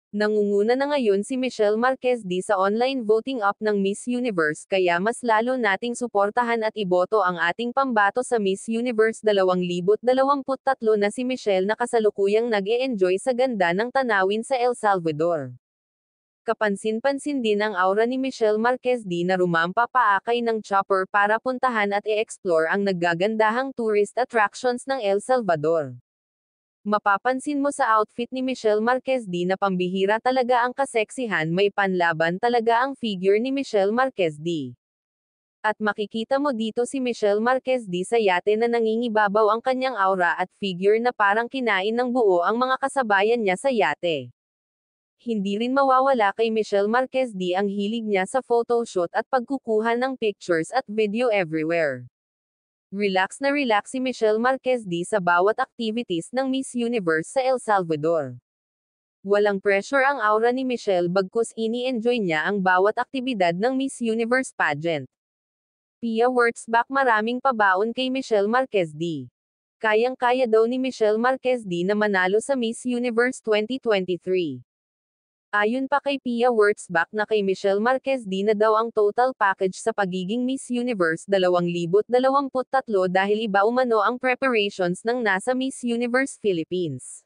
Nangunguna na ngayon si Michelle Marquez D sa online voting up ng Miss Universe kaya mas lalo nating suportahan at iboto ang ating pambato sa Miss Universe 2023 na si Michelle na kasalukuyang nag-e-enjoy sa ganda ng tanawin sa El Salvador. Kapansin-pansin din ang aura ni Michelle Marquez D na rumampa paakay ng chopper para puntahan at i-explore ang naggagandahang tourist attractions ng El Salvador. Mapapansin mo sa outfit ni Michelle Marquez D na pambihira talaga ang kaseksihan, may panlaban talaga ang figure ni Michelle Marquez D. At makikita mo dito si Michelle Marquez D sa yate na nangingibabaw ang kanyang aura at figure na parang kinain ng buo ang mga kasabayan niya sa yate. Hindi rin mawawala kay Michelle Marquez D ang hilig niya sa photoshoot at pagkukuha ng pictures at video everywhere. Relax na relax si Michelle Marquez D sa bawat activities ng Miss Universe sa El Salvador. Walang pressure ang aura ni Michelle bagkus ini-enjoy niya ang bawat aktibidad ng Miss Universe pageant. Pia Wurtzbach maraming pabaon kay Michelle Marquez D. Kayang-kaya daw ni Michelle Marquez D na manalo sa Miss Universe 2023. Ayon pa kay Pia Wurtzbach na kay Michelle Marquez D na daw ang total package sa pagiging Miss Universe 2023 dahil iba umano ang preparations ng nasa Miss Universe Philippines.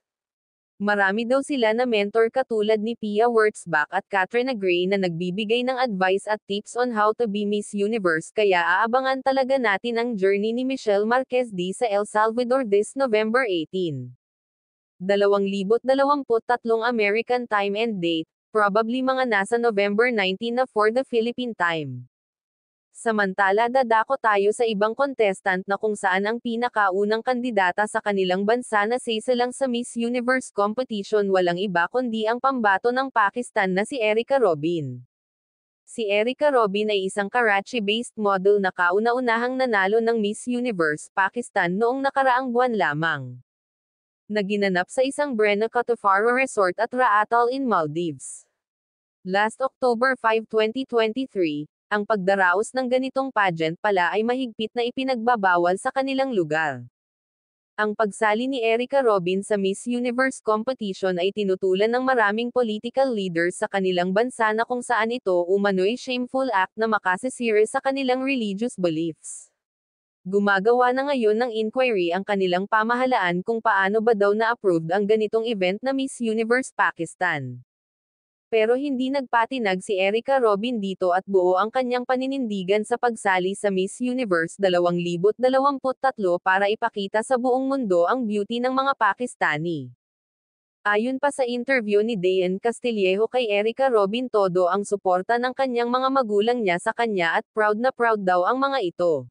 Marami daw sila na mentor katulad ni Pia Wurtzbach at Katrina Gray na nagbibigay ng advice at tips on how to be Miss Universe kaya aabangan talaga natin ang journey ni Michelle Marquez D sa El Salvador this November 18. 2023 American time and date, probably mga nasa November 19 na for the Philippine time. Samantala dadako tayo sa ibang contestant na kung saan ang pinakaunang kandidata sa kanilang bansa na lang sa Miss Universe competition walang iba kundi ang pambato ng Pakistan na si Erica Robin. Si Erica Robin ay isang Karachi-based model na kauna-unahang nanalo ng Miss Universe Pakistan noong nakaraang buwan lamang. Naginanap sa isang Brena Katafara Resort at Raatal in Maldives. Last October 5, 2023, ang pagdaraos ng ganitong pageant pala ay mahigpit na ipinagbabawal sa kanilang lugar. Ang pagsali ni Erica Robin sa Miss Universe competition ay tinutulan ng maraming political leaders sa kanilang bansa na kung saan ito umano'y shameful act na makasisira sa kanilang religious beliefs. Gumagawa na ngayon ng inquiry ang kanilang pamahalaan kung paano ba daw na-approved ang ganitong event na Miss Universe Pakistan. Pero hindi nagpatinag si Erica Robin dito at buo ang kanyang paninindigan sa pagsali sa Miss Universe 2023 para ipakita sa buong mundo ang beauty ng mga Pakistani. Ayon pa sa interview ni Dayan Castillejo kay Erica Robin, todo ang suporta ng kanyang mga magulang niya sa kanya at proud na proud daw ang mga ito.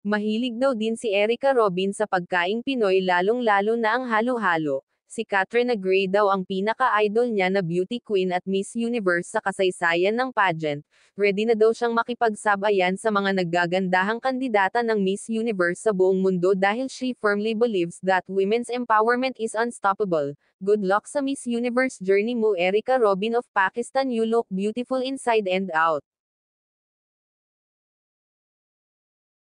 Mahilig daw din si Erica Robin sa pagkaing Pinoy lalong-lalo na ang halo-halo. Si Katrina Gray daw ang pinaka-idol niya na beauty queen at Miss Universe sa kasaysayan ng pageant. Ready na daw siyang makipagsabayan sa mga naggagandahang kandidata ng Miss Universe sa buong mundo dahil she firmly believes that women's empowerment is unstoppable. Good luck sa Miss Universe journey mo, Erica Robin of Pakistan. You look beautiful inside and out.